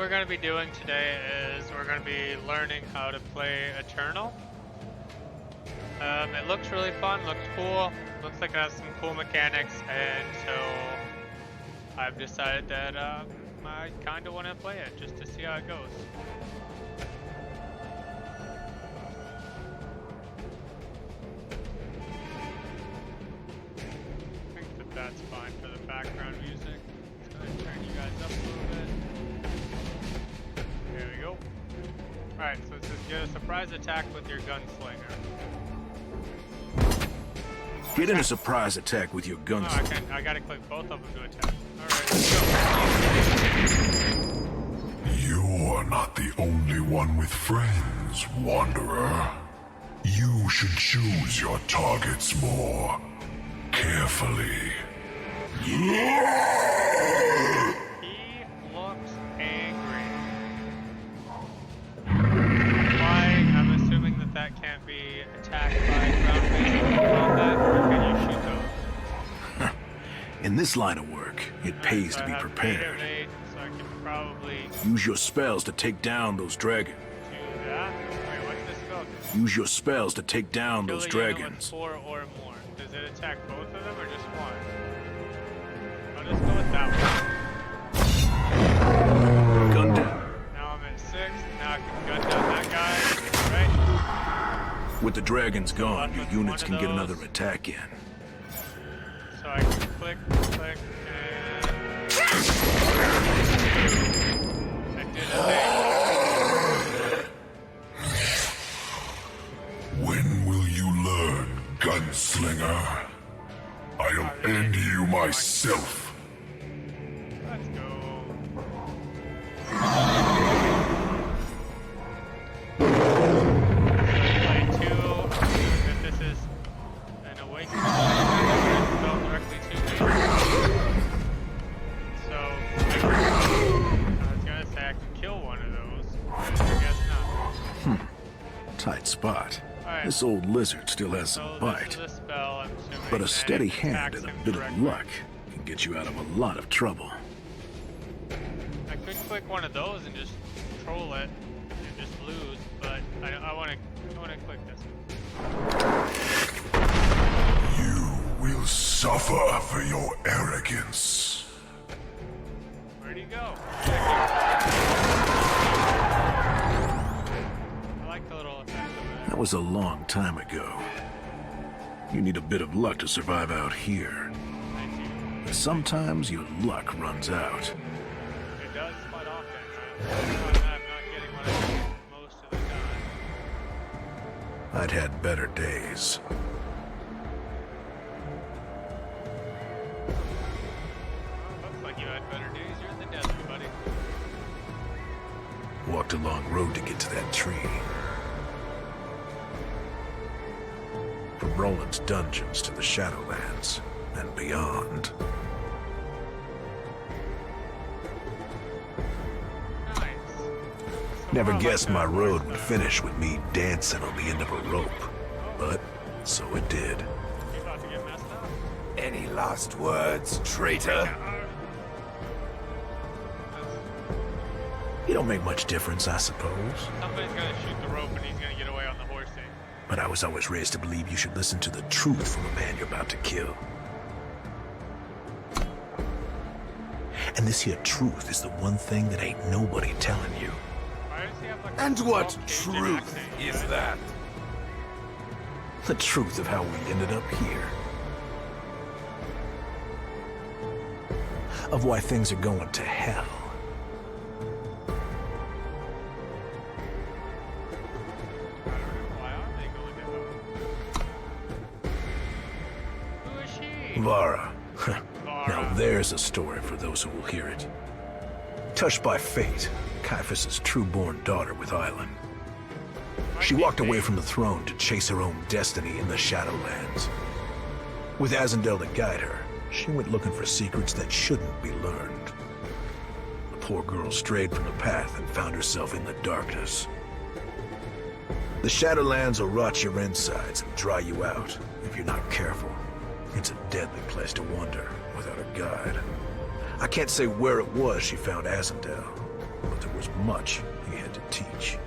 we're going to be doing today is we're going to be learning how to play Eternal. It looks really fun, looks cool, looks like it has some cool mechanics, and so I've decided that I kind of want to play it just to see how it goes. I think that that's fine for the background music. Just going to turn you guys up a little bit. There we go. Alright, so it says get a surprise attack with your gunslinger. Get in a surprise attack with your Oh, gunslinger. I gotta click both of them to attack. Alright, let's go. You're not the only one with friends, Wanderer. You should choose your targets more carefully. He looks angry. Why? I'm assuming that that can't be attacked by ground-based combat, or can you shoot those? In this line of work, it pays to be I have prepared. eight, so I can probably Use your spells to take down those dragons. do that. Wait, what's this spell do? Use your spells to take down Kill those a unit with dragons. 4 or more. Does it attack both of them or just one? I'll just go with that one. Gun down. Now I'm at 6. Now I can gun down that guy. Right? With the dragons gone, your One units of can get those. another attack in. So I can click, and I did a When will you learn, Gunslinger? I'll end you myself. thing. Let's go. Play 2. If this is an awakening, spell directly to me. So I was gonna say I can kill one of those. I guess not. Tight spot. Alright. This old lizard still has So some this bite. is a spell, I'm assuming, But a that steady it hand attacks and a him bit of directly. luck can get you out of a lot of trouble. I could click one of those and just troll it and just lose, but I want to click this one. You will suffer for your arrogance. Where'd he go? I like the little effect of that. That was a long time ago. You need a bit of luck to survive out here. I do. But sometimes your luck runs out. It does quite often. I'm not getting what I need most of the time. I'd had better days. Well, looks like you had better days. You're in the desert, buddy. Walked a long road to get to that tree. From Roland's dungeons to the Shadowlands and beyond. Nice. Never How about guessed my that road voice, would though? finish with me dancing on the end of a rope. But so it did. You about to get messed up? Any last words, traitor? It don't make much difference, I suppose. Somebody's gonna shoot the rope and he's gonna get away on the horse thing. But I was always raised to believe you should listen to the truth from a man you're about to kill. And this here truth is the one thing that ain't nobody telling you. Why does he have like a And what 12 Cajun truth accent, is guys? that? The truth of how we ended up here. Of why things are going to hell. Why are they going to hell? Who is she? Vara. Vara. Now there's a story for those who will hear it. Touched by fate, Caiaphas' true-born daughter with Island. She walked away from the throne to chase her own destiny in the Shadowlands. With Azendel to guide her, she went looking for secrets that shouldn't be learned. The poor girl strayed from the path and found herself in the darkness. The Shadowlands will rot your insides and dry you out if you're not careful. It's a deadly place to wander without a guide. I can't say where it was she found Azendel, but but there was much he had to teach.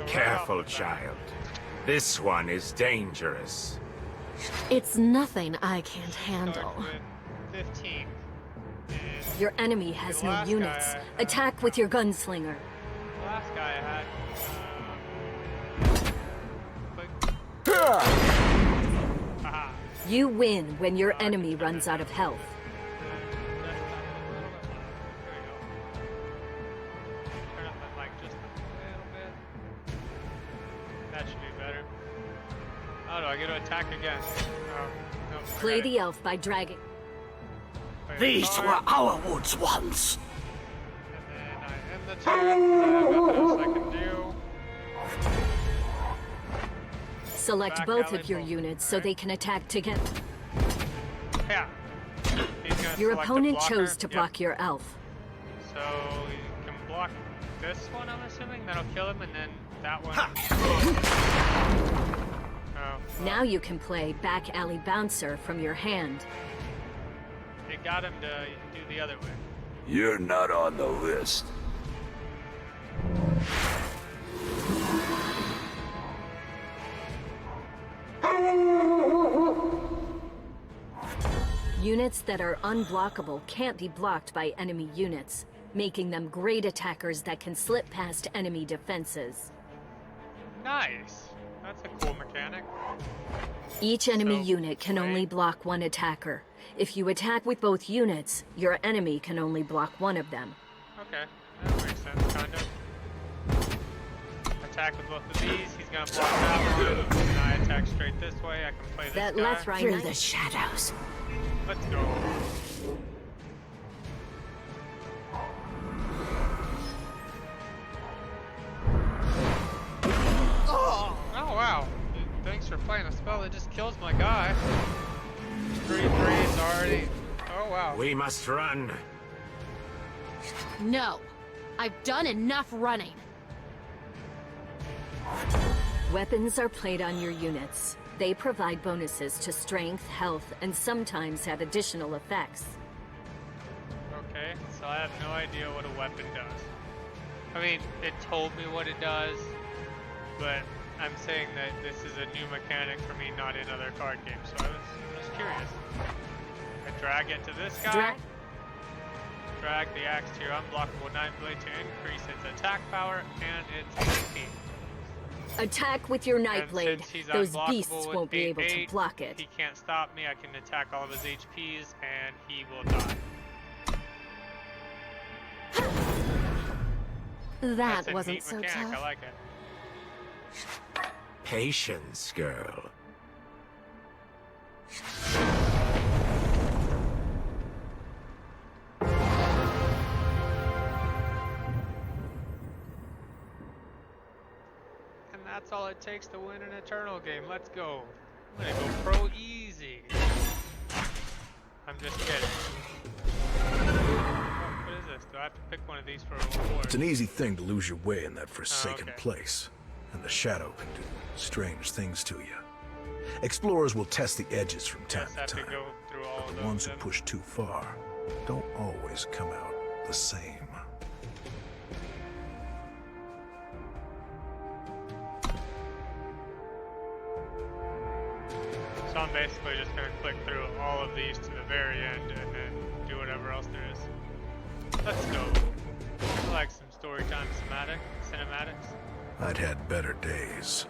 Careful, child. This one is dangerous. It's nothing I can't handle. Starts with 15. And Your enemy has the no last units. guy, Attack with your gunslinger. the last guy I had. Haha. You win when your enemy runs out of health. Turn up my mic just a little bit. That should be better. Oh, do I get to attack again? Oh, no. Play forget the elf by dragging. it. Play the These card, were our woods once. And then I end the turn. I have nothing else I can do. Select Back both alley of your bolt, units so alright. they can attack together. Yeah. He's gonna Your select a opponent blocker. chose to Yep. block your elf. So you can block this one, I'm assuming. That'll kill him, and then that one. Oh, Now you can play back alley bouncer from your hand. it got him to do the other way. You're not on the list. Units that are unblockable can't be blocked by enemy units, making them great attackers that can slip past enemy defenses. Nice. That's a cool mechanic. Each enemy So, unit can only right. block one attacker. If you attack with both units, your enemy can only block one of them. Okay, that makes sense, kind of. Attack with both of these. He's gonna block that one, and I attack straight this way. I can play this That guy. Lethrai Through Knight- the shadows. Let's go. Oh wow! Thanks for playing a spell that just kills my guy. 3-3's already. Oh wow. We must run. No. I've done enough running. Weapons are played on your units. They provide bonuses to strength, health, and sometimes have additional effects. Okay, so I have no idea what a weapon does. I mean, it told me what it does, but I'm saying that this is a new mechanic for me, not in other card games, so I was curious. I drag it to this guy. Drag the axe to your unblockable knife blade to increase its attack power and its HP. Attack with your And knife blade. since he's Those unblockable beasts with won't be able to 8/8, block it. He can't stop me. I can attack all of his HPs, and he will die. That That's a wasn't neat so mechanic. tough. I like it. Patience, girl. And that's all it takes to win an Eternal game. Let's go. I'm gonna go pro easy. I'm just kidding. Oh, what is this? Do I have to pick one of these for a reward? It's an easy thing to lose your way in that forsaken okay. place, and the shadow can do strange things to you. Explorers will test the edges from time Guess I have to to time, go through all but of the those ones who then. push too far don't always come out the same. So I'm basically just gonna click through all of these to the very end and then do whatever else there is. Let's go. I like some story time cinematics. I'd had better days.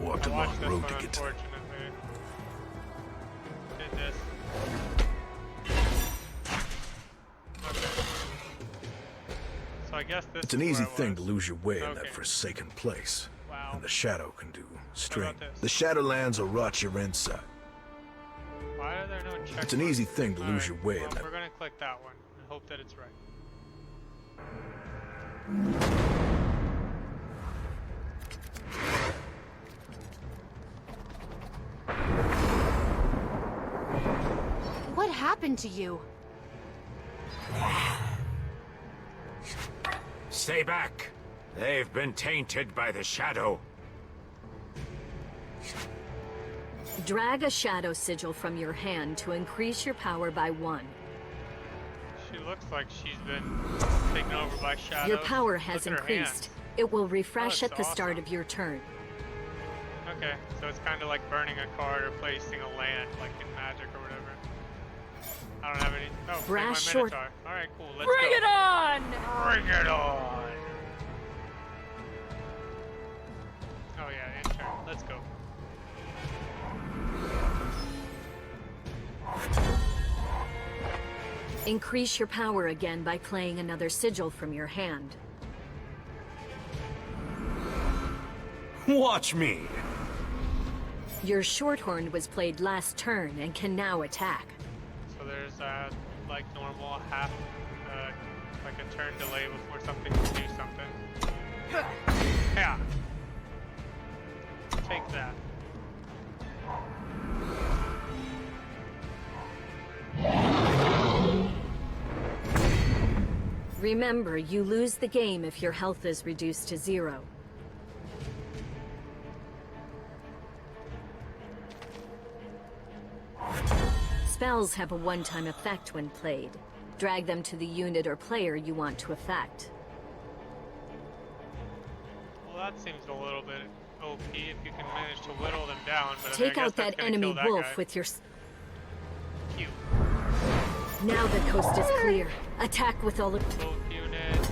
Walked I a watched long this road one, to get to the... unfortunately. Did this. Okay. So I guess this It's an is easy where I thing to was. lose your way in that Okay. forsaken place. Wow. And the shadow can do strange. this? The Shadowlands will rot your inside. Why are there no checkpoints? It's an easy thing to lose Alright, your way in well, that. we're gonna click that one and hope that it's right. What happened to you? Stay back. They've been tainted by the shadow. Drag a shadow sigil from your hand to increase your power by 1. She looks like she's been taken over by shadows. Your power has Look at her increased. hands. It will refresh that's at the start awesome. of your turn. Okay, so it's kind of like burning a card or placing a land, like in Magic or whatever. I don't have any. Oh, take my Brass short- Minotaur. All right, cool. Let's Bring go. it on! Bring it on! Oh yeah, in turn. Let's go. Increase your power again by playing another sigil from your hand. Watch me. Your Shorthorn was played last turn and can now attack. So there's like normal half, like a turn delay before something can do something. Yeah. Take that. Remember, you lose the game if your health is reduced to 0. Spells have a one-time effect when played. Drag them to the unit or player you want to affect. Well, that seems a little bit OP if you can manage to whittle them down. But Take I guess out that's that gonna enemy kill that wolf guy. with your... Cute. Now the coast is clear. Attack with all of... Both units.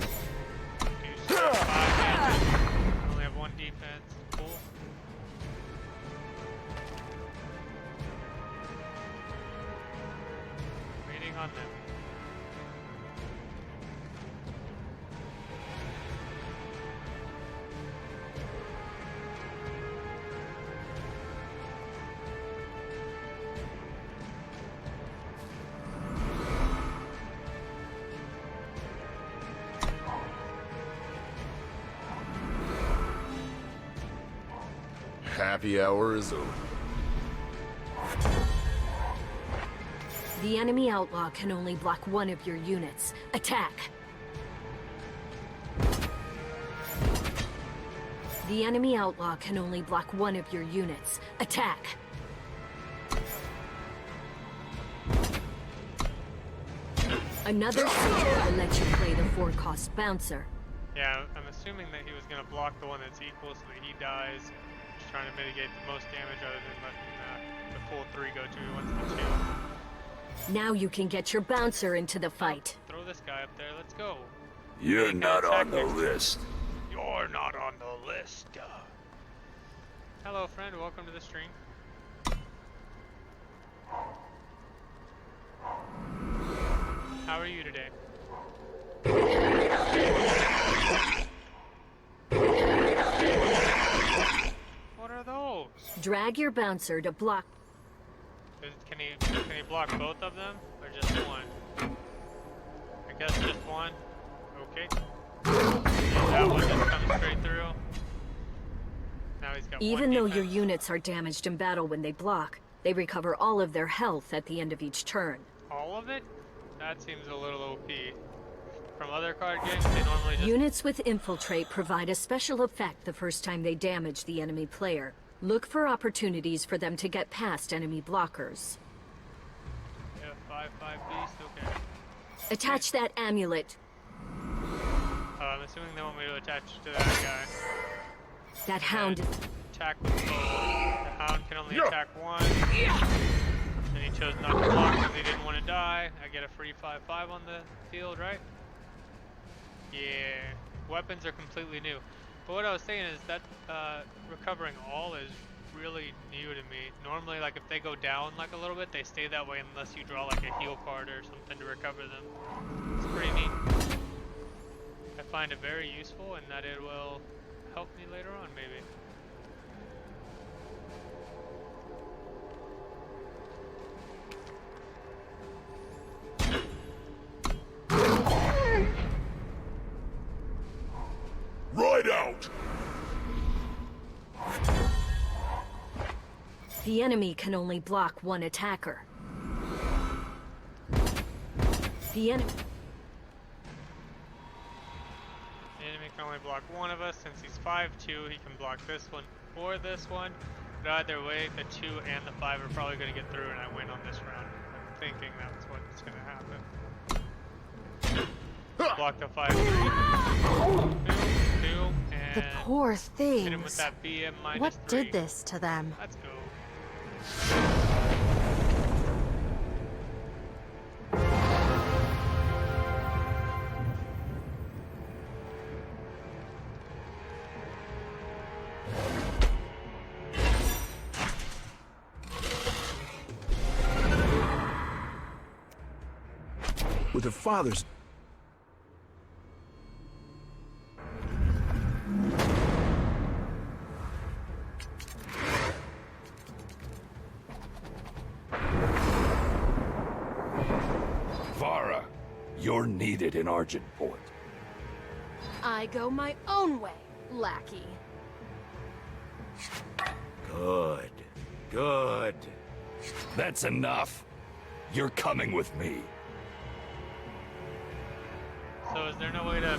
Do 5 damage. Only have 1 defense. Cool. Waiting on them. Happy hour is over. The enemy outlaw can only block one of your units. Attack! The enemy outlaw can only block one of your units. Attack! Another sigil will let you play the 4-cost bouncer. Yeah, I'm assuming that he was going to block the one that's equal so that he dies. Just trying to mitigate the most damage other than letting the full 3 go to once the 2. Now you can get your bouncer into the fight. Throw this guy up there, let's go. You're He can not attack on the next turn. list. You're not on the list. Hello friend, welcome to the stream. How are you today? What are those? Drag your bouncer to block. Can he block both of them or just one? I guess just one. Okay. And that one just comes straight through. Now he's got Even one though your defense. units are damaged in battle when they block, they recover all of their health at the end of each turn. All of it? That seems a little OP. From other card games, they normally just... Units with Infiltrate provide a special effect the first time they damage the enemy player. Look for opportunities for them to get past enemy blockers. Yeah, 5/5 beast, okay. Attach that amulet. I'm assuming they want me to attach to that guy. That hound. Attack with both. The hound can only attack one. And he chose not to block because he didn't want to die. I get a free 5/5 on the field, right? Yeah. Weapons are completely new. But what I was saying is that recovering all is really new to me. Normally, like if they go down like a little bit, they stay that way unless you draw like a heal card or something to recover them. It's pretty neat. I find it very useful and that it will help me later on, maybe. Right out! The enemy can only block one attacker. The enemy. enemy can only block one of us. Since he's 5'2", he can block this one or this one. But either way, the 2 and the 5 are probably going to get through and I win on this round. I'm thinking that's what's going to happen. Block the 5-3. Two, and The poor hit him with things. that BM -3. What did this to them? Let's go. With her father's... Vara, you're needed in Argentport. I go my own way, lackey. Good. Good. That's enough. You're coming with me. So is there no way to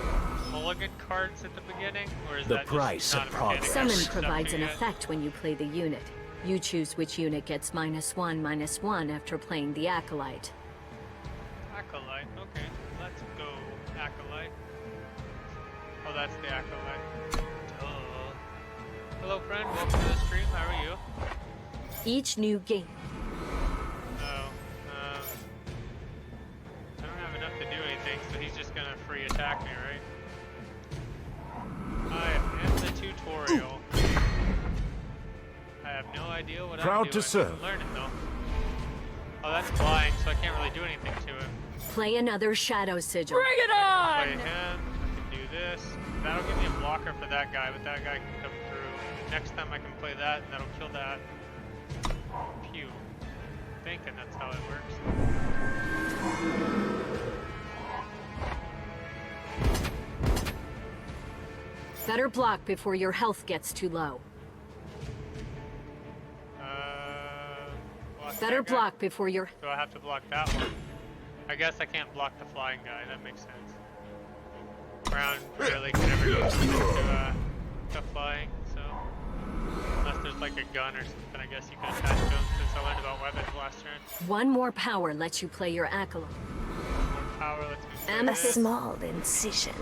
mulligan cards at the beginning? Or is The that price just of not a mechanic? progress. Summon Stuff provides you an get? effect when you play the unit. You choose which unit gets -1/-1 after playing the Acolyte. Acolyte, okay. Let's go, Acolyte. Oh, that's the Acolyte. Duh. Hello, friend. Welcome to the stream. How are you? Each new game. Oh, I don't have enough to do anything, so he's just gonna free attack me, right? I am in the tutorial. I have no idea what I'm Proud doing. to serve. I'm learning though. Oh, that's blind, so I can't really do anything to him. Play another Shadow Sigil. Bring it Play on! him. I can do this. That'll give me a blocker for that guy, but that guy can come through. Next time I can play that, and that'll kill that. Pew. Thinking that's how it works. Better block before your health gets too low. Block Better that guy? block before your... Do I have to block that one? I guess I can't block the flying guy. That makes sense. Brown really can never do something to flying, so unless there's like a gun or something, I guess you can attach to him. Since I learned about weapons last turn. One more power lets you play your Acolyte. More power lets me play Amethyst. this. Small incision.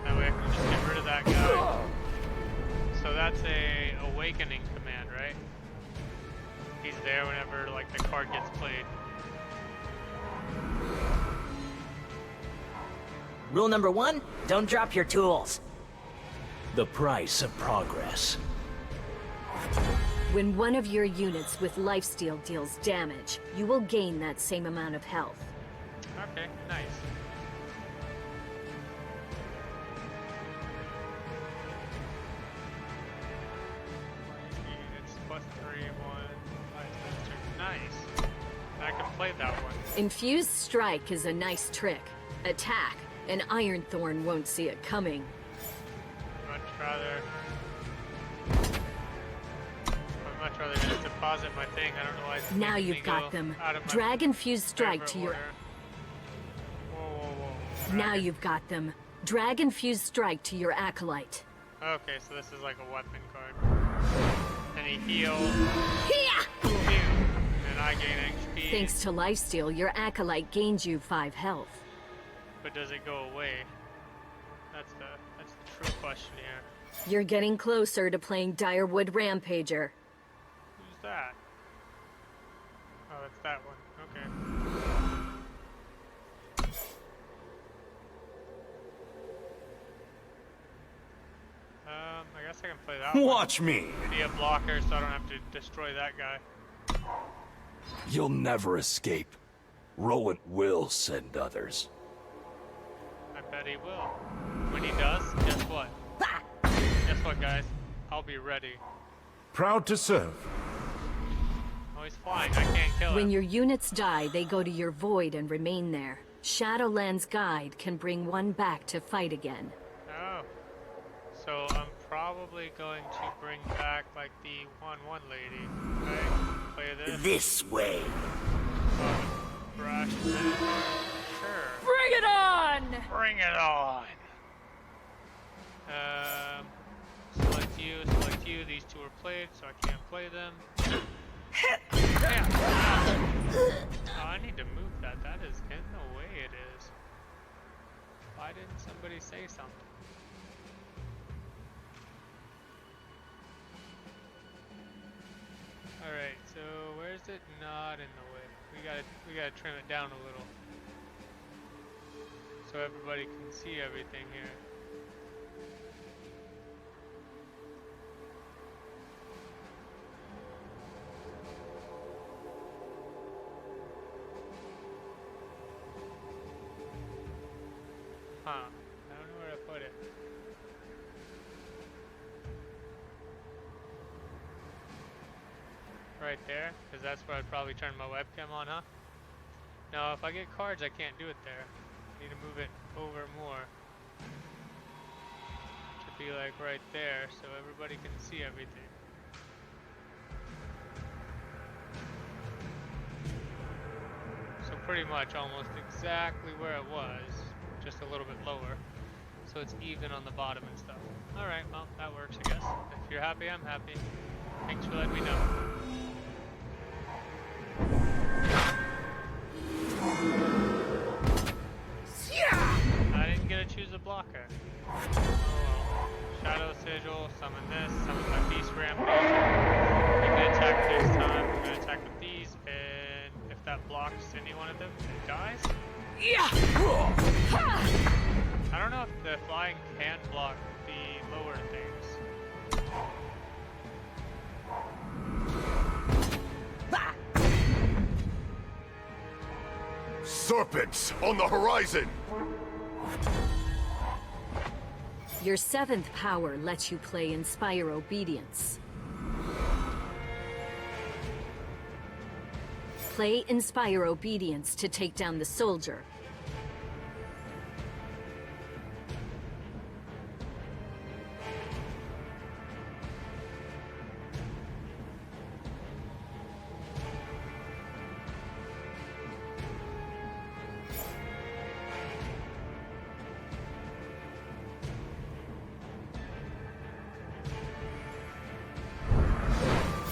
That way I can just get rid of that guy. So that's a awakening command, right? He's there whenever like the card gets played. Rule number 1, don't drop your tools. The price of progress. When one of your units with lifesteal deals damage, you will gain that same amount of health. Okay, nice. It's +3/1. Nice. I can play that one. Infused Strike is a nice trick. Attack, and Ironthorn won't see it coming. I'd much rather just deposit my thing. I don't know why it's Now making me you've got go them. out of my Drag Infused Strike favorite to your... order. Whoa. Now you've got them. Drag Infused Strike to your Acolyte. Okay, so this is like a weapon card. And he heals. Pew! And I gain XP. Thanks to lifesteal, your Acolyte gains you 5 health. But does it go away? That's the true question here. You're getting closer to playing Direwood Rampager. Who's that? Oh, it's that one. Okay. I guess I can play that one. Watch me! Be a blocker so I don't have to destroy that guy. You'll never escape. Rowan will send others. I bet he will. When he does, guess what? Guess what, guys? I'll be ready. Proud to serve. Oh, he's flying. I can't kill him. When your units die, they go to your void and remain there. Shadowlands Guide can bring one back to fight again. Oh. So I'm probably going to bring back like the 1/1 lady. Right? Play this. This way. Brush. Sure. Bring it on! Bring it on. were played, so I can't play them. Damn. Oh, I need to move that. That is in the way it is. Why didn't somebody say something? Alright, so where's it not in the way? We gotta trim it down a little. So everybody can see everything here. Huh. I don't know where to put it. Right there, because that's where I'd probably turn my webcam on, huh? Now, if I get cards, I can't do it there. I need to move it over more. To be like right there, so everybody can see everything. So pretty much almost exactly where it was, just a little bit lower. So it's even on the bottom and stuff. Alright, well, that works, I guess. If you're happy, I'm happy. Thanks for letting me know. I didn't get to choose a blocker. Oh well. Shadow Sigil, summon this, summon my Beast Rampage. I'm gonna attack this time. I'm gonna attack with these, and if that blocks any one of them, it dies. I don't know if the flying can block the lower things. Serpents on the horizon! Your 7th power lets you play Inspire Obedience. Play Inspire Obedience to take down the soldier.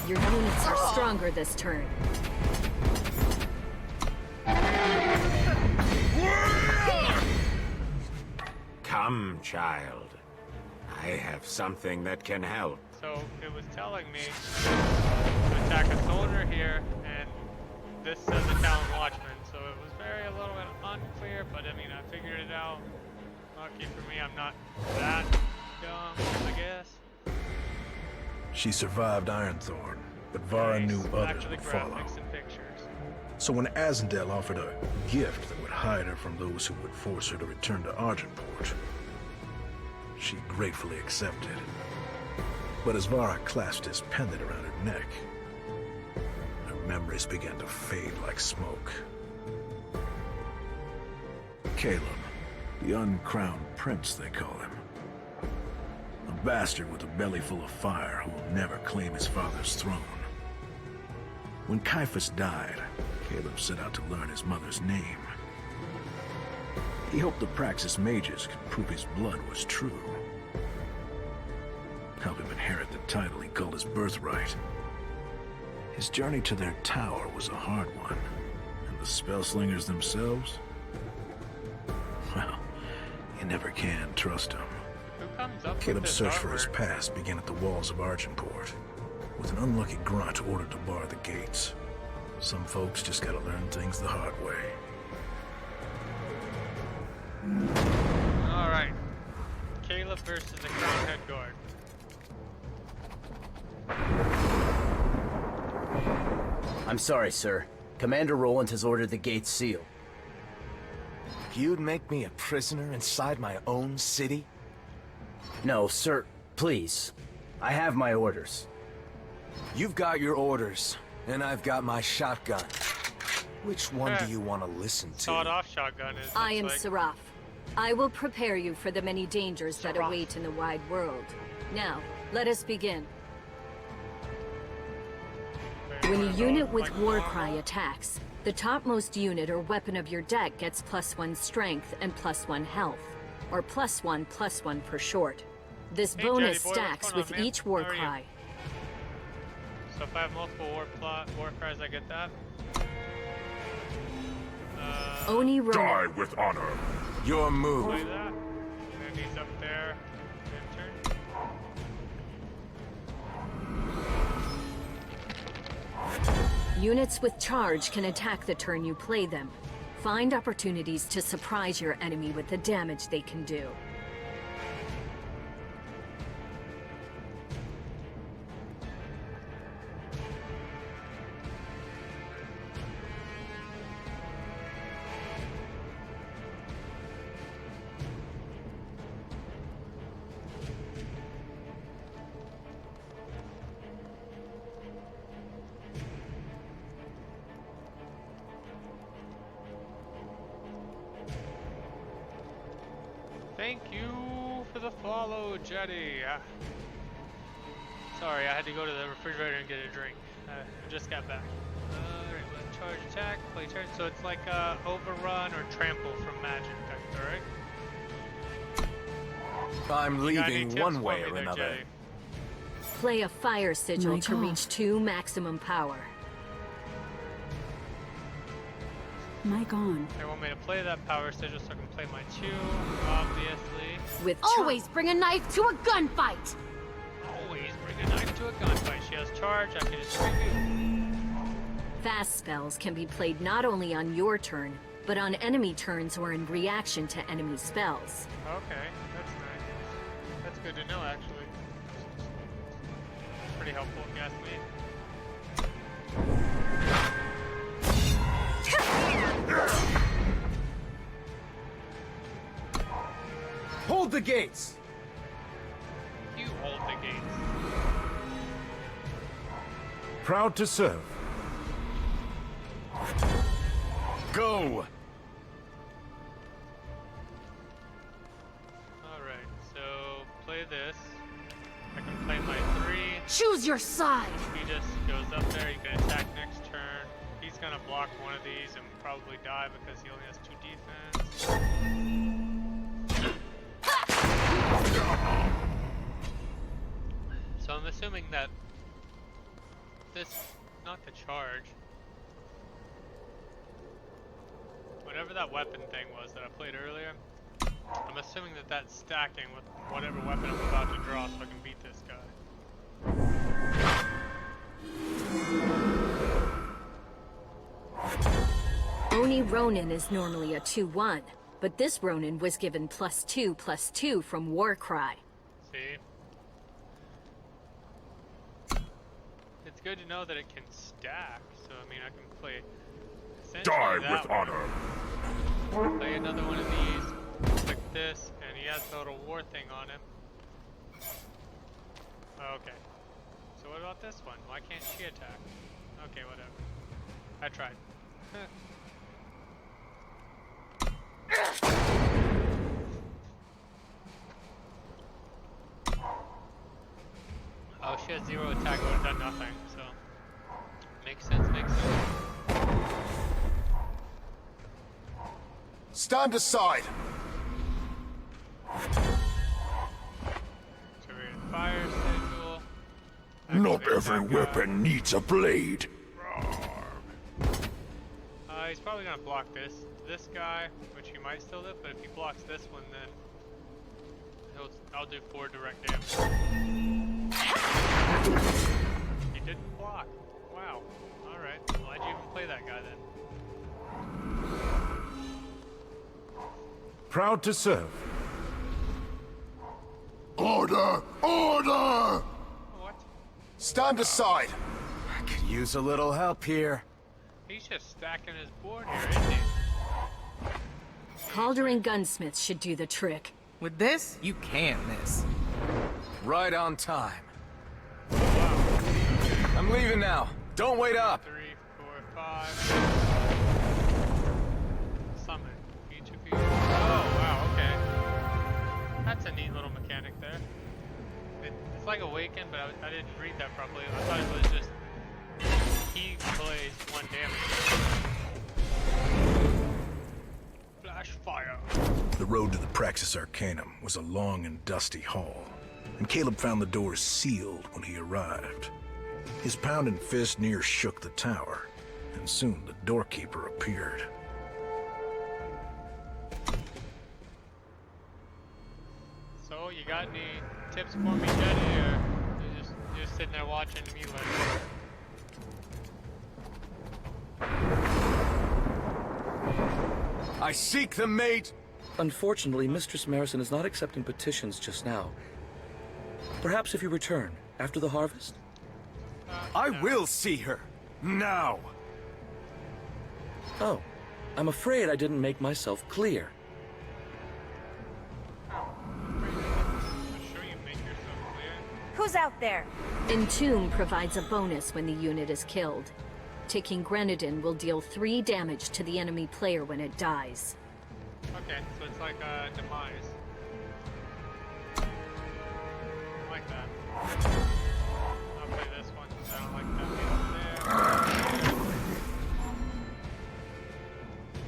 Your units are stronger this turn. Come, child. I have something that can help. So it was telling me to attack a soldier here, and this says a Talon Watchman, so it was a little bit unclear, but I mean, I figured it out. Lucky for me, I'm not that dumb, I guess. She survived Ironthorn, but Vara Nice. knew others Actually, would follow. graphics and pictures. So when Azendel offered a gift that would hide her from those who would force her to return to Argenport, she gratefully accepted. But as Vara clasped his pendant around her neck, her memories began to fade like smoke. Caleb, the uncrowned prince, they call him. A bastard with a belly full of fire who will never claim his father's throne. When Caiaphas died, Caleb set out to learn his mother's name. He hoped the Praxis mages could prove his blood was true. Help him inherit the title he called his birthright. His journey to their tower was a hard one, and the Spellslingers themselves? Well, you never can trust them. Who comes up with Caleb's this search for his artwork? past began at the walls of Argenport, with an unlucky grunt ordered to bar the gates. Some folks just gotta learn things the hard way. Alright. Caleb versus the Crown Head Guard. I'm sorry, sir. Commander Roland has ordered the gates sealed. You'd make me a prisoner inside my own city? No, sir. Please. I have my orders. You've got your orders, and I've got my shotgun. Which one do you want to listen to? Sawed-off shotgun is. I am like, Seraph. I will prepare you for the many dangers that await in the wide world. Now, let us begin. When a unit with Warcry attacks, the topmost unit or weapon of your deck gets +1 strength and +1 health, or +1/+1 for short. This Hey, bonus Jetty boy, what's stacks going with on, man? each How are you? Warcry. So if I have multiple war cries, I get that. Oni Die Ronin. with honor. Your move. Play that. And he's up there. End turn. Units with charge can attack the turn you play them. Find opportunities to surprise your enemy with the damage they can do. Thank you for the follow, Jetty. Sorry, I had to go to the refrigerator and get a drink. I just got back. Alright, let's charge attack, play turn. So it's like overrun or trample from magic, alright? I'm You got any leaving tips one for way me or there, another. Jetty? Play a fire sigil to reach 2 maximum power. Mic on. They want me to play that power sigil so I can play my 2, obviously. With Always bring a knife to a gunfight! Always bring a knife to a gunfight. She has charge, I can just review. fast spells can be played not only on your turn, but on enemy turns or in reaction to enemy spells. Okay, that's nice. That's good to know, actually. Pretty helpful, if you ask me. Hold the gates! You hold the gates. Proud to serve. Go! Alright, so play this. I can play my 3. Choose your side! He just goes up there, he can attack next turn. He's gonna block one of these and probably die because he only has 2 defense. So I'm assuming that this, not the charge, whatever that weapon thing was that I played earlier, I'm assuming that that's stacking with whatever weapon I'm about to draw so I can beat this guy. Oni Ronin is normally a 2-1, but this Ronin was given +2/+2 from Warcry. See? It's good to know that it can stack, so I mean I can play essentially Die that with one. honor. Play another one of these, click this, and he has the little war thing on him. Okay. So what about this one? Why can't she attack? Okay, whatever. I tried. Oh, she has 0 attack, would have done nothing, so. Makes sense, makes sense. Stand aside. So we're in fire sigil. Not Activate every that guy. weapon needs a blade. He's probably gonna block this guy, which he might still live, but if he blocks this one, then I'll do 4 direct damage. He didn't block. Wow. Alright. Why'd you even play that guy then? Proud to serve. Order! Order! What? Stand aside. I could use a little help here. He's just stacking his board here, isn't he? Calderon gunsmiths should do the trick. With this, you can't miss. Right on time. I'm leaving now. Don't wait up. 3, 4, 5. Summon. Each of you. Oh, wow, okay. That's a neat little mechanic there. It's like Awaken, but I didn't read that properly. I thought it was just he plays 1 damage. Flash fire. The road to the Praxis Arcanum was a long and dusty hall, and Caleb found the doors sealed when he arrived. His pounding fist near shook the tower, and soon the doorkeeper appeared. So, you got any tips for me, Jetty, or you're just sitting there watching me like? I seek the mate! Unfortunately, Mistress Marison is not accepting petitions just now. Perhaps if you return, after the harvest? I will see her! Now! Oh, I'm afraid I didn't make myself clear. Who's out there? Entomb provides a bonus when the unit is killed. Taking Grenadin will deal 3 damage to the enemy player when it dies. Okay, so it's like a demise. I like that. I'll play this one because I don't like that being over there.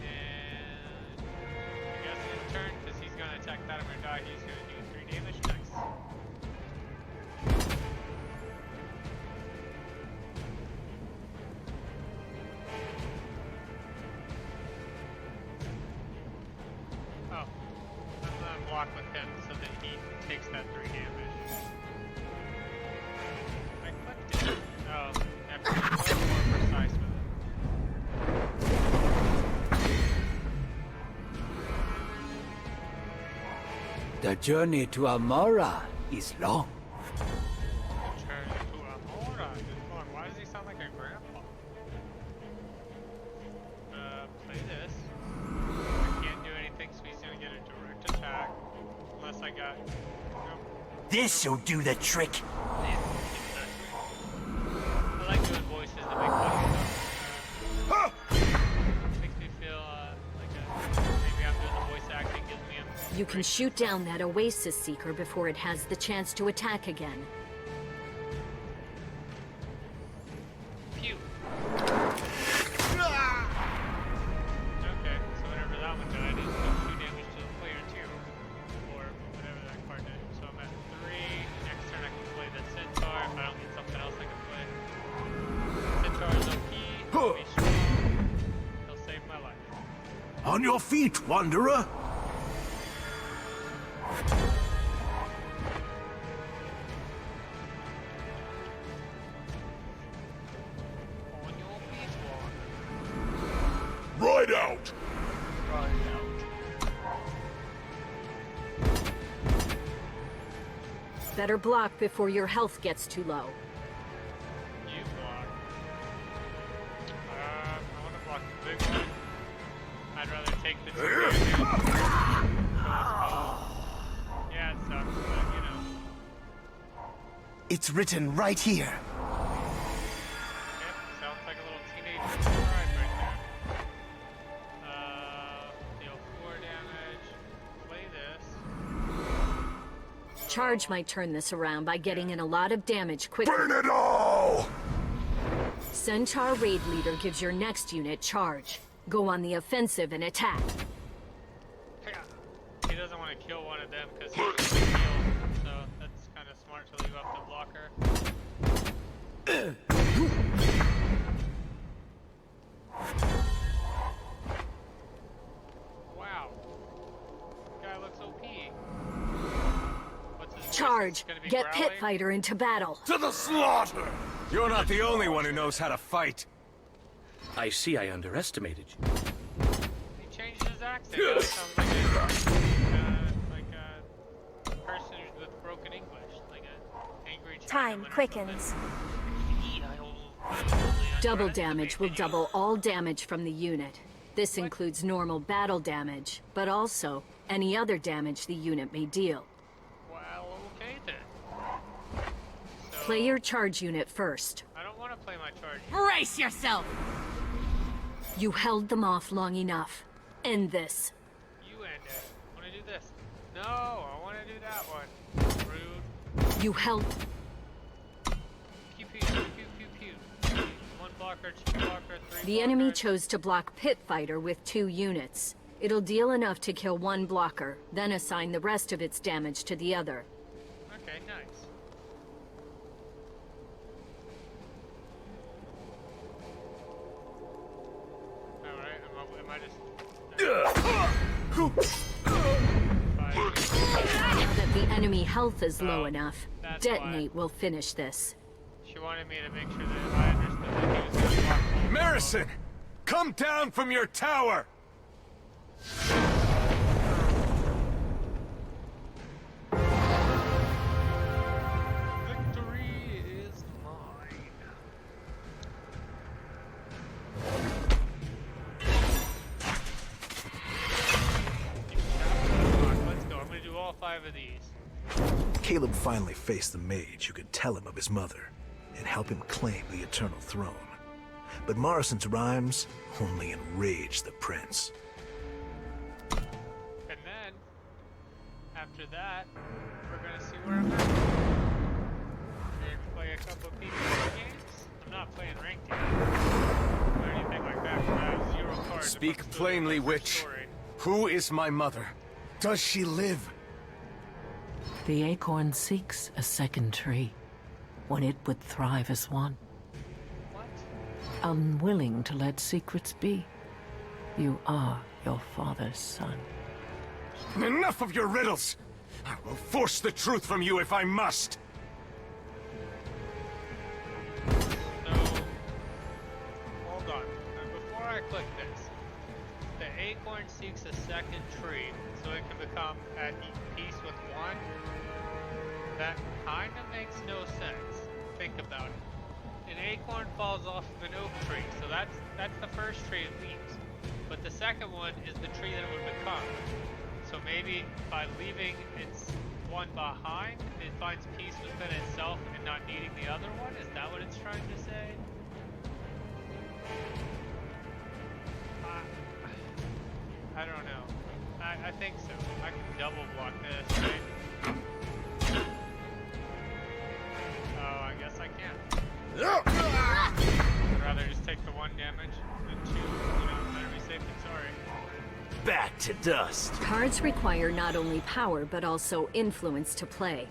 And I guess his turn, because he's going to attack that and die, he's going to do 3 damage next. Oh, I'm gonna block with him so that he takes that 3 damage. I clicked it. Oh, I have to be a little more precise with it. The journey to Amora is long. Return to Amora is long. Why does he sound like a grandpa? Play this. I can't do anything, so he's gonna get a direct attack. Unless I got... Nope. This'll do the trick. Yeah, exactly. I like doing voices that make fun of stuff. Makes me feel maybe I'm doing the voice acting, gives me a... You can shoot down that Oasis Seeker before it has the chance to attack again. Pew. Okay, so whenever that one died, it took 2 damage to the player too. Or whatever that card did. So I'm at 3. Next turn I can play the Centaur. If I don't get something else I can play. Centaur is OP. He'll be strong. He'll save my life. On your feet, Wanderer! On your feet, Wander. Right out! Right out. Better block before your health gets too low. You block. I want to block the big one. I'd rather take the 2 damage. Yeah, it sucks, but you know. It's written right here. Yep, sounds like a little teenage pride right there. Deal 4 damage. Play this. Charge might turn this around by getting in a lot of damage quickly. Bring it all! Centaur Raid Leader gives your next unit charge. Go on the offensive and attack. He doesn't want to kill one of them because he's going to heal, so that's kind of smart to leave up the blocker. Wow. Guy looks OP. What's his Charge! gonna be Get growling? Pit Fighter into battle. To the slaughter! You're not the only one who knows how to fight. I see I underestimated you. He changed his accent. Now it sounds like a person with broken English, like an angry Chinaman Time or quickens. something. Double damage will double all damage from the unit. This includes normal battle damage, but also any other damage the unit may deal. Well, okay then. So, Play your charge unit first. I don't want to play my charge. Brace yourself! You held them off long enough. End this. You end it. I want to do this. No, I want to do that one. Rude. You held... Pew pew pew pew pew. 1 blocker, 2 blocker, 3 The enemy blocker. chose to block Pit Fighter with 2 units. It'll deal enough to kill 1 blocker, then assign the rest of its damage to the other. Okay, nice. I just... Now that the enemy health is low Oh, enough, that's Detonate will finish this. She wanted me to make sure that I understood that he was going to walk me. Marison! Come down from your tower! Victory is mine. Let's go. I'm going to do all 5 of these. Caleb finally faced the mage who could tell him of his mother and help him claim the Eternal Throne. But Morrison's rhymes only enraged the prince. And then, after that, we're going to see where I'm at. Maybe play a couple of PvP games. I'm not playing ranked yet. Or anything like that, because I have 0 cards. Speak plainly, witch. Who is my mother? Does she live? The acorn seeks a second tree, when it would thrive as one. What? Unwilling to let secrets be, you are your father's son. Enough of your riddles! I will force the truth from you if I must! So, hold on. Before I click this, the acorn seeks a second tree so it can become at peace with one. That kind of makes no sense. Think about it. An acorn falls off of an oak tree, so that's the first tree it leaves. But the second one is the tree that it would become. So maybe by leaving its one behind, it finds peace within itself and not needing the other one? Is that what it's trying to say? I don't know. I think so. I can double block this, right? Oh, I guess I can't. I'd rather just take the 1 damage than 2, better be safe than sorry. Back to dust. Cards require not only power, but also influence to play.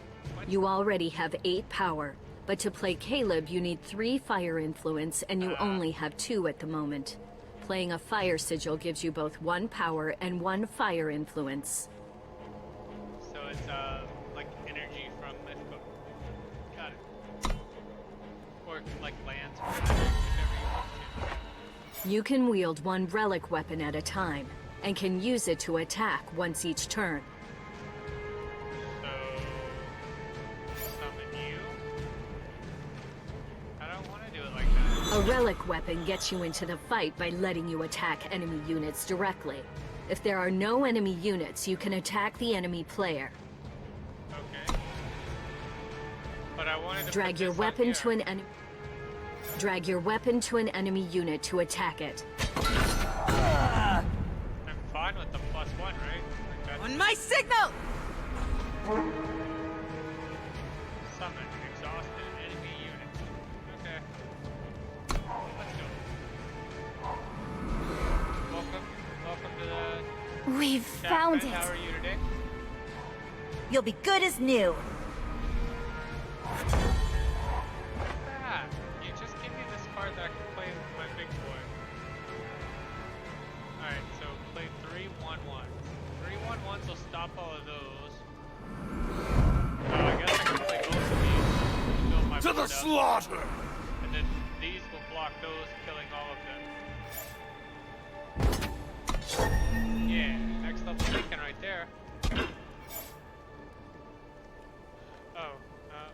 You already have 8 power, but to play Caleb, you need 3 fire influence, and you only have 2 at the moment. Playing a fire sigil gives you both 1 power and 1 fire influence. So it's, like energy from Mythical. Got it. Or, like, lands or magic, whichever you want to. You can wield 1 relic weapon at a time, and can use it to attack once each turn. So, summon you? I don't want to do it like that. A relic weapon gets you into the fight by letting you attack enemy units directly. If there are no enemy units, you can attack the enemy player. Okay. But I wanted to Drag put your this on weapon here. to an enemy. Drag your weapon to an enemy unit to attack it. I'm fine with the +1, right? Like that's On my signal! summon exhausted enemy units. Okay. Let's go. Welcome to the We've found How are it. you today? You'll be good as new. Ah, you just give me this card that I can play with my big boy. Alright, so play 3 1-1s. 3 1-1s will stop all of those. I guess I can play both of these to build my To the board up. slaughter! And then these will block those, killing all of them. Yeah, next level thinking right there. Oh,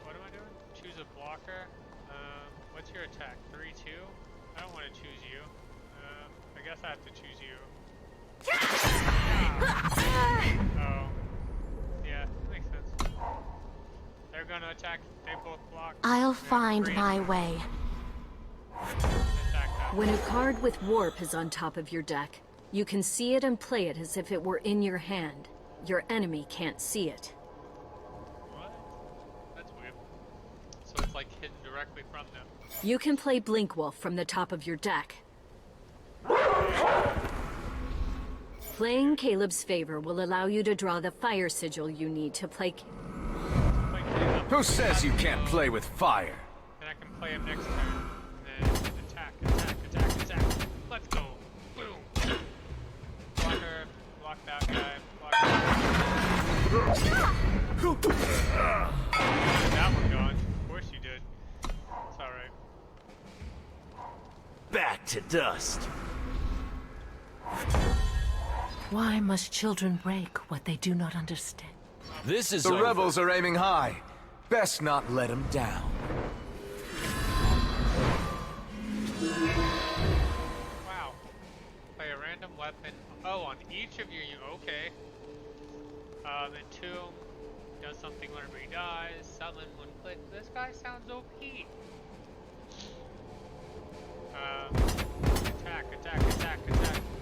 what am I doing? Choose a blocker. What's your attack? 3-2? I don't want to choose you. I guess I have to choose you. Oh. Yeah, makes sense. They're gonna attack. They both block. I'll They're find great. my way. Attack that. When a card with warp is on top of your deck, you can see it and play it as if it were in your hand. Your enemy can't see it. What? That's weird. So it's like hidden directly from them. You can play Blinkwolf from the top of your deck. Playing Caleb's favor will allow you to draw the fire sigil you need to play. Play Caleb. Who says you can't play with fire? Then I can play him next turn. And then attack, attack, attack, attack. Let's go. Boom. that guy. Block that one gone. Of course you did. It's alright. Back to dust. Why must children break what they do not understand? This is The over. rebels are aiming high. Best not let them down. Wow. Play a random weapon. Oh, on each of you, okay. Entomb does something whenever he dies. Summon when click. This guy sounds OP. Attack.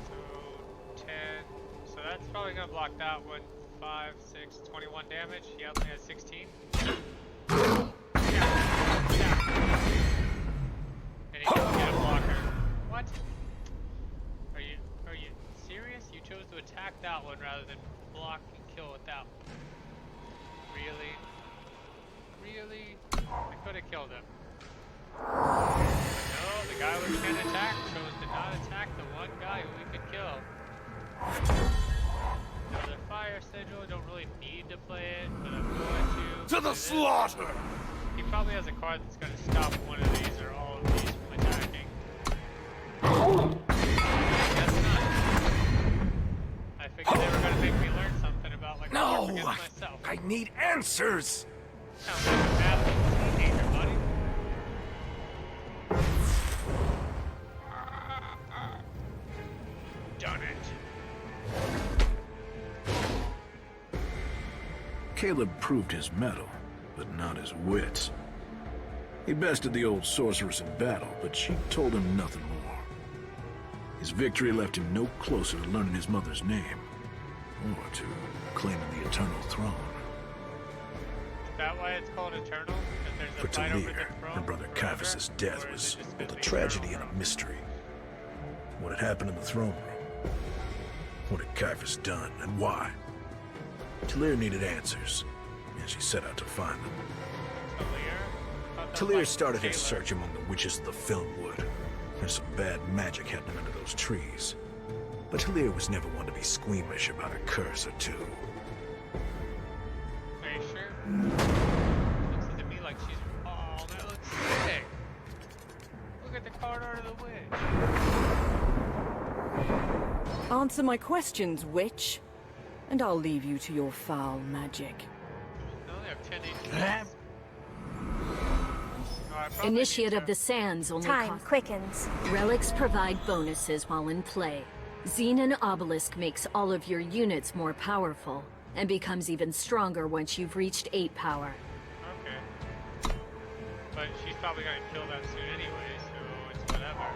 So 10. So that's probably gonna block that one. 5, 6, 21 damage. He only has 16. Yeah. And he can get a blocker. What? Are you serious? You chose to attack that one rather than block and kill with that one. Really? I could have killed him. No, the guy we can attack chose to not attack the one guy who we could kill. Another fire sigil, don't really need to play it, but I'm going to. To the slaughter! He probably has a card that's going to stop one of these or all of these from attacking. That's not. I figured they were going to make me learn something about like No! against myself. I need answers! Sounds like a bad teenager, buddy. Done it. Caleb proved his mettle, but not his wits. He bested the old sorceress in battle, but she told him nothing more. His victory left him no closer to learning his mother's name, or to claiming the eternal throne. Is that why it's called Eternal? Because For there's a fight over the Talir, throne her brother forever? Caiaphas' death Or is was it just both a the tragedy eternal and a mystery. What had happened in the throne room? What had Caiaphas done, and why? Talir needed answers, and she set out to find them. Talir started her search among the witches of the Filmwood. There's some bad magic happening under those trees. But Talir was never one to be squeamish about a curse or two. Are you sure? Looks to me like she's. Oh, that looks sick. Look at the card art of the witch. Answer my questions, witch, and I'll leave you to your foul magic. I only have 10 HP. Initiate of the Sands only Time quickens. Relics provide bonuses while in play. Xenon Obelisk makes all of your units more powerful, and becomes even stronger once you've reached 8 power. Okay. But she's probably gonna kill that soon anyway, so it's whatever.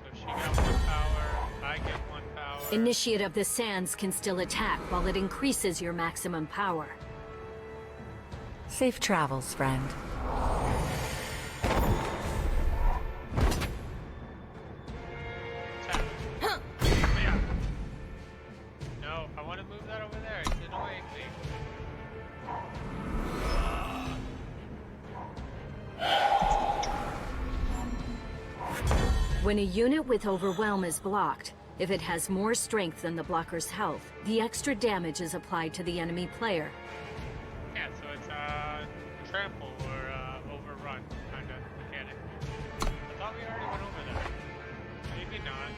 So she got 1 power, I get 1 power. Initiate of the Sands can still attack while it increases your maximum power. Safe travels, friend. Yeah. No, I want to move that over there. It's annoying me. When a unit with Overwhelm is blocked, if it has more strength than the blocker's health, the extra damage is applied to the enemy player. Yeah, so it's trample or overrun kind of mechanic. I thought we already went over that. Maybe not.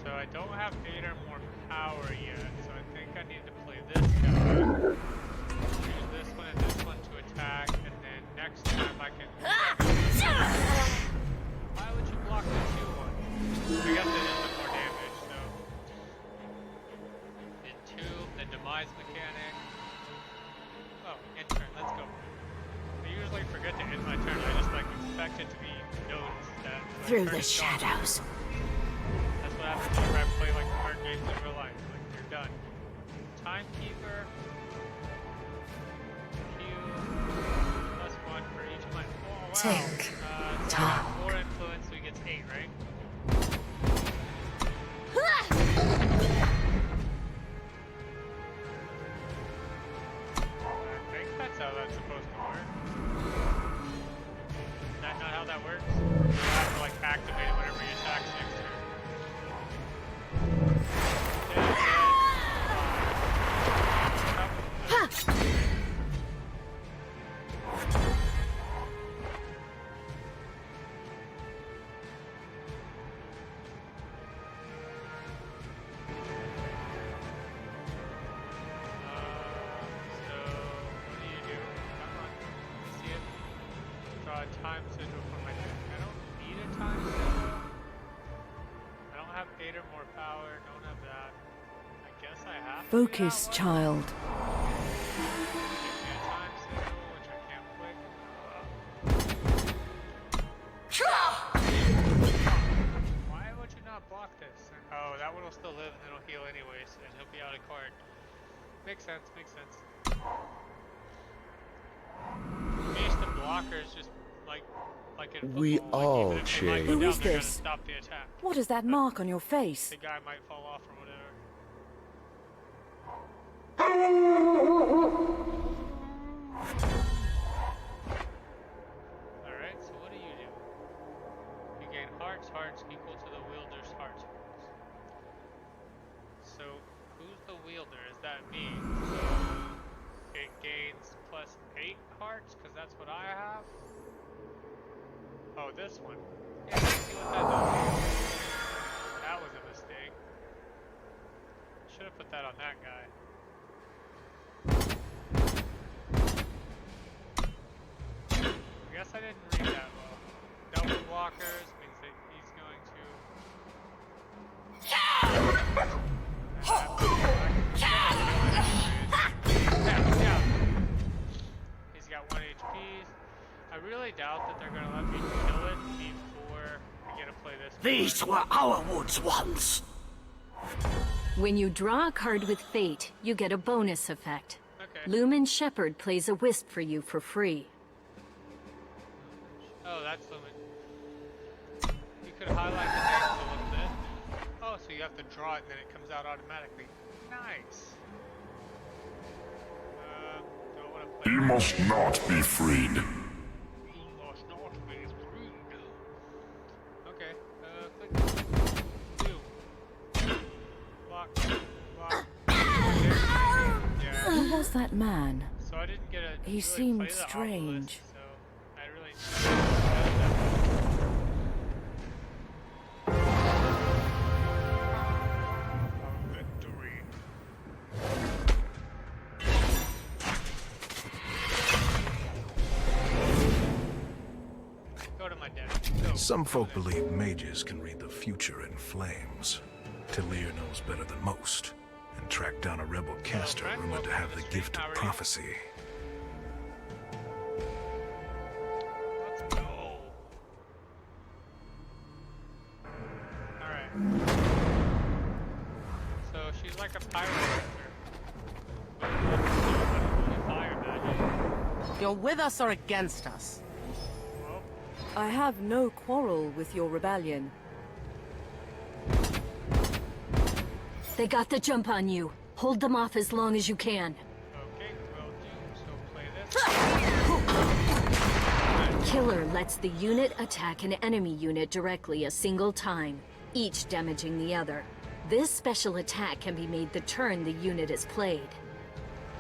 So I don't have 8 or more power yet, so I think I need to play this guy. Use this one and this one to attack, and then next time I can... Why would you block the 2 one? I guess it is with more damage, so... Entomb, the demise mechanic. Oh, end turn, let's go. I usually forget to end my turn, I just like expect it to be noticed that... Through the shadows. That's what happens whenever I play like hard games in real life. Like, you're done. Timekeeper. Q. +1 for each one. Oh, wow. Tick. So Tock. 4 influence, so he gets 8, right? I think that's how that's supposed to work. more power. Don't have that. I guess I have to. Focus, child. Give me a time signal, which I can't click. Why would you not block this? Oh, that one will still live and it'll heal anyways, and he'll be out of card. Makes sense, makes sense. These the blockers just like in football, We like, all even if they might go Who down, is they're gonna this? stop the attack. What is that mark on your face? The guy might fall off or whatever. Alright, so what do? You gain hearts equal to the wielder's heart. So, who's the wielder? Is that me? So, it gains plus 8 hearts, because that's what I have? Oh, this one. Yeah, let's see what that does. That was a mistake. Should have put that on that guy. I guess I didn't read that well. Double blockers means that he's going to... He's got 1 HP. I really doubt that they're going to let me kill it before I get to play this. These were our woods once. When you draw a card with Fate, you get a bonus effect. Okay. Lumen Shepherd plays a wisp for you for free. Oh, that's Lumen. You could highlight the names a little bit. Oh, so you have to draw it and then it comes out automatically. Nice. Don't want to play. He must not be freed. He must not be freed. Okay, click. Do. Block. Block. Yeah. Who was that man? So I didn't get a. He really seemed play the strange. obelisk, so I really. Victory. Go to my deck. Go. Some folk believe mages can read the future in flames. Talir knows better than most, and tracked down a rebel caster rumored to have the gift of prophecy. Let's go. Alright. So she's like a pirate character. But only fire magic. You're with us or against us? Well, I have no quarrel with your rebellion. They got the jump on you. Hold them off as long as you can. okay, will do. So play this. Killer lets the unit attack an enemy unit directly a single time, each damaging the other. This special attack can be made the turn the unit is played.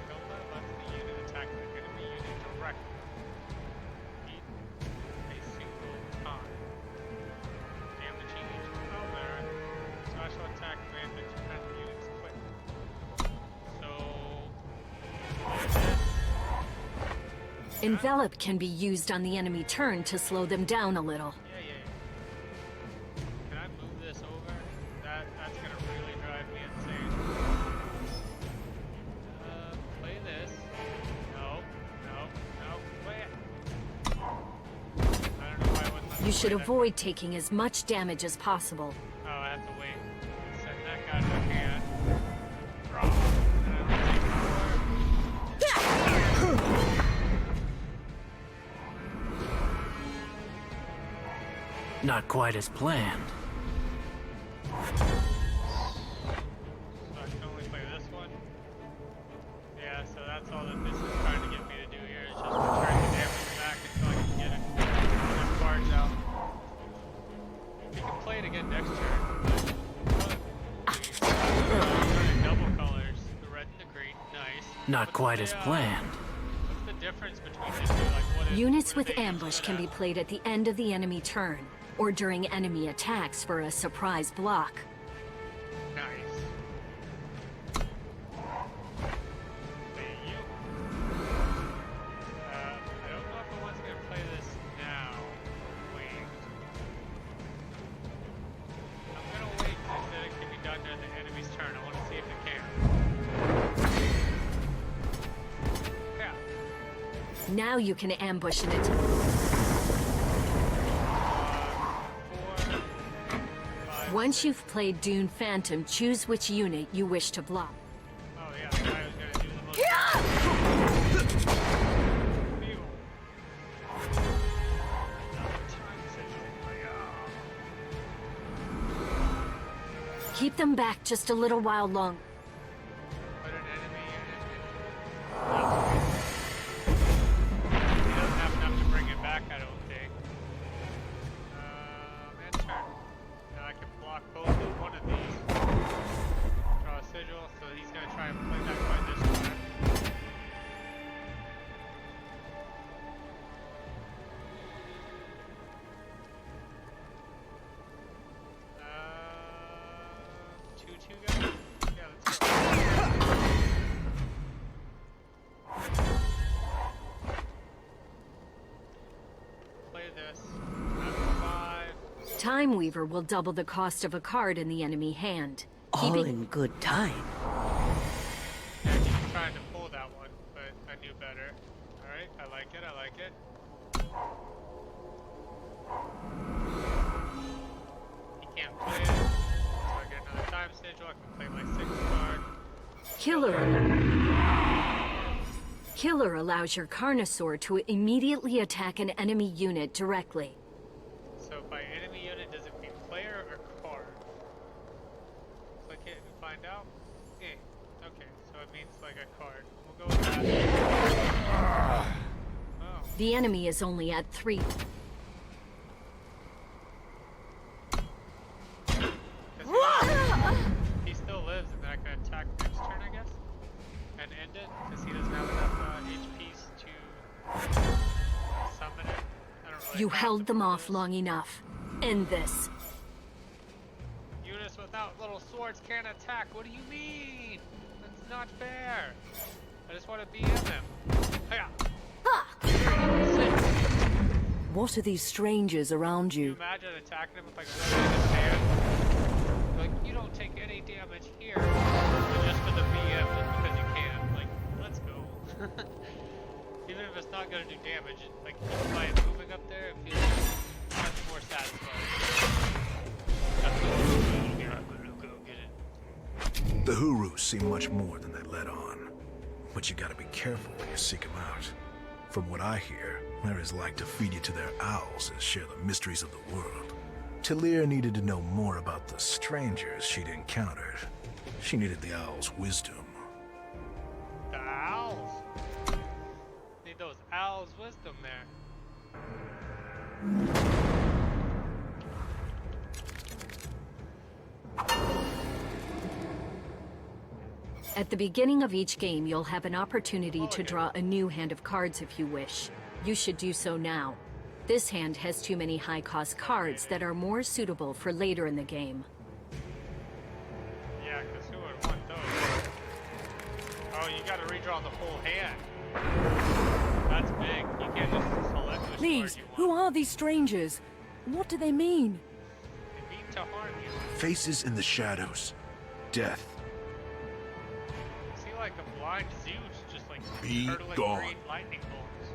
Gola lets the unit attack the enemy unit directly. Each a single time. Damaging each other. Special attack advantage as the unit's quick. So Envelop can be used on the enemy turn to slow them down a little. yeah. Can I move this over? That's gonna really drive me insane. Play this. No. Play it. I don't know why I wouldn't let me You should play that. avoid taking as much damage as possible. Oh, I have to wait. Send that guy to the hand. Draw. And I take Not quite as planned. So I can only play this one. Yeah, so that's all that this is trying to get me to do here. Is just return the damage back until I can get it. That cards out. You can play it again next turn. But running double colors, the red and the green, nice. Not What's quite the, as planned. What's the difference between the two? Like, what is, Units what are with they ambush good can be at? played at the end of the enemy turn, or during enemy attacks for a surprise block. Nice. Thank you. I don't know if I want to play this now. Wait. I'm gonna wait to dedicate Now you can ambush an attack. 4, 5, Once you've played Dune Phantom, choose which unit you wish to block. Oh yeah, the guy who's gonna do the most. Ew. Another time signature. Keep them back just a little while longer. Put an enemy unit in. He doesn't have enough to bring it back, I don't think. And turn. Now I can block both of one of these. Draw a sigil, so he's gonna try and play that card this time. Two guys? Yeah, let's go. Play this. That's 5. Time Weaver will double the cost of a card in the enemy hand. All in good time. Yeah, he was trying to pull that one, but I knew better. Alright, I like it, I like it. He can't play it, so I get another time sigil, I can play my 6th card. Killer allows your Carnosaur to immediately attack an enemy unit directly. So by enemy unit, does it mean player or card? Click it and find out? Yeah. Okay, so it means like a card. We'll go with that. Oh. The enemy is only at 3. He still lives, and then I can attack next turn, I guess? And end it, because he doesn't have enough HPs to summon it. I don't really You have held to them do off this. long enough. End this. Units without little swords can't attack. What do you mean? That's not fair. I just want to BM them. Hiya. What are these strangers around Can you you? imagine attacking him with like a in his hand? Like, you don't take any damage here. But just for the BM, just because you can. Like, let's go. Even if it's not gonna do damage, like, by it moving up there, it feels much more satisfying. That's what go get it. The Hurus seem much more than they let on. But you gotta be careful when you seek them out. From what I hear, they're as like to feed you to their owls as share the mysteries of the world. Talir needed to know more about the strangers she'd encountered. She needed the owl's wisdom. The owls. Need those owls' wisdom there. At the beginning of each game, you'll have an opportunity to draw a new hand of cards if you wish. You should do so now. This hand has too many high-cost cards that are more suitable for later in the game. Yeah, because who would want those? Oh, you gotta redraw the whole hand. That's big. You can't just select which Please, card you want. who are these strangers? What do they mean? They mean to harm you. Faces in the shadows. Death. See, like a blind Zeus just like Be hurtling gone. green lightning bolts.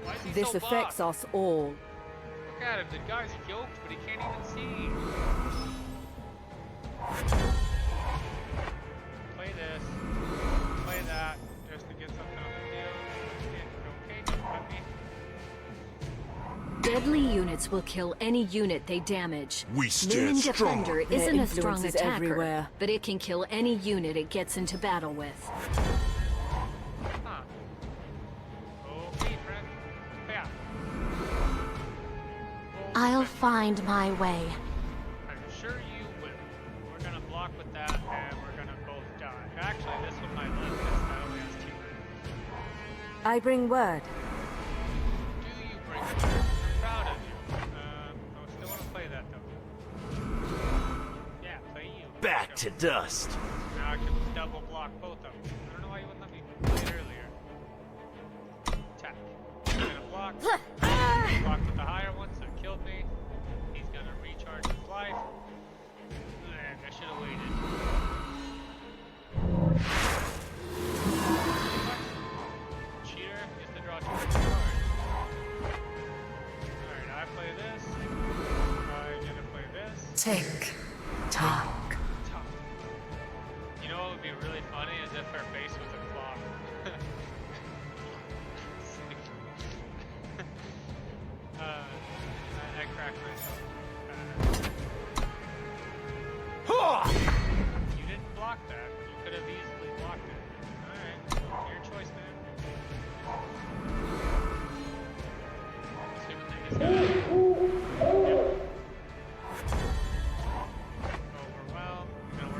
Why is he This so affects buff? us all. Look at him. The guy's yoked, but he can't even see. Play this. Play that. Just to get something on the field. Okay, don't let me. Deadly units will kill any unit they damage. We stand Moon strong. Defender Their isn't a influence strong is attacker, everywhere. but it can kill any unit it gets into battle with. Huh. Okay, friend. Yeah. I'll find my way. I'm sure you will. We're gonna block with that, and we're gonna both die. Actually, this one might live because that only has 2 minutes. I bring word. Do you bring it? I'm proud of you. I still want to play that though. Yeah, play you. Back Let's to go. dust. Now I can double block both of them. I don't know why you wouldn't let me play it earlier. Attack. He's gonna block. Block with the higher one, so it killed me. He's gonna recharge his life. Man, I should have waited. Cheater gets to draw 2 cards. Tick tock. You know what would be really funny is if her face was a clock. I cracked myself. You didn't block that. You could have easily blocked it. Alright, your choice, man. See what they just got. Overwhelm.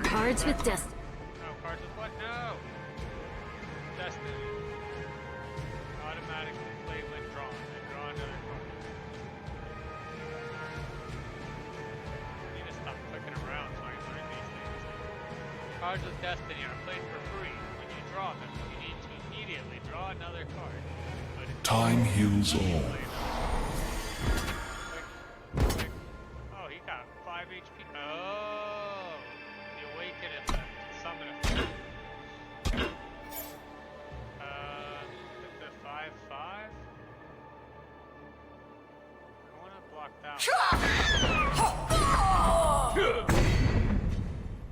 Cards with destiny. No, cards with what? No! Destiny. Automatically play when drawn. And draw another card. I need to stop clicking around so I can learn these things. Cards with destiny are played for free. When you draw them, you need to immediately draw another card. But Time heals all. Quick. Oh, he got 5 HP. Oh! The awaken effect. Summon effect. The 5/5? I wanna block that one.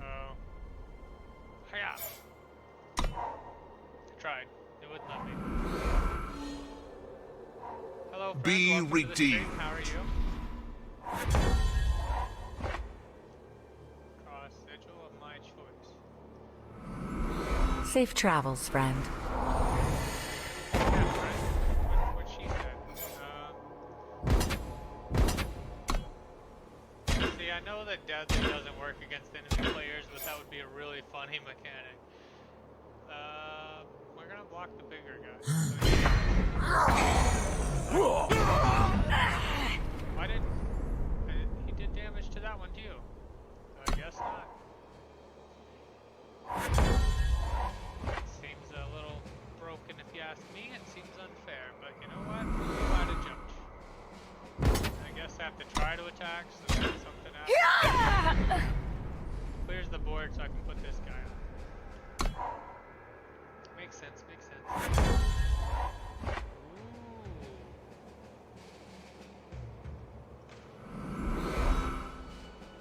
Oh. Hiya! Tried. It wouldn't let me. Hello, friend. Be Welcome to the redeemed. stream. How are you? Cross sigil of my choice. Safe travels, friend. Yeah, friend. What she said. See, I know that deadly doesn't work against enemy players, but that would be a really funny mechanic. We're gonna block the bigger guy. Why didn't he did damage to that one too? I guess not. Seems a little broken if you ask me. It seems unfair, but you know what? I'm glad it jumped. I guess I have to try to attack so that something happens. Clears the board so I can put this guy on. Makes sense, makes sense.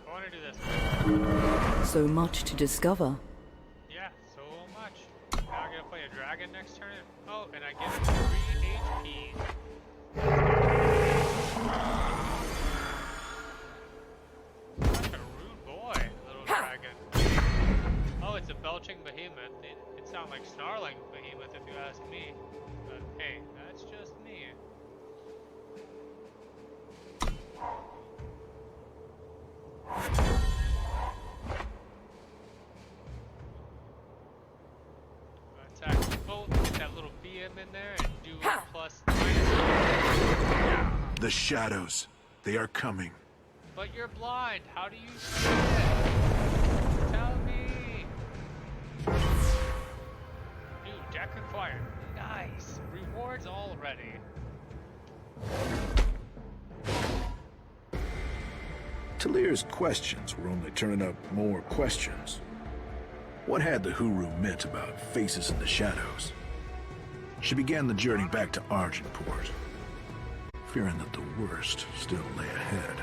I want to do this. So much to discover. Yeah, so much. Now I'm gonna play a dragon next turn. Oh, and I get 3 HP. Such a rude boy, little dragon. Oh, it's a belching behemoth. It sounds like snarling behemoth if you ask me. But hey, that's just me. Attack both, get that little BM in there and do a plus minus. The shadows, they are coming. But you're blind. How do you see it? Tell me. New deck acquired. Nice. Rewards already. Talir's questions were only turning up more questions. What had the Huru meant about faces in the shadows? She began the journey back to Argentport, fearing that the worst still lay ahead.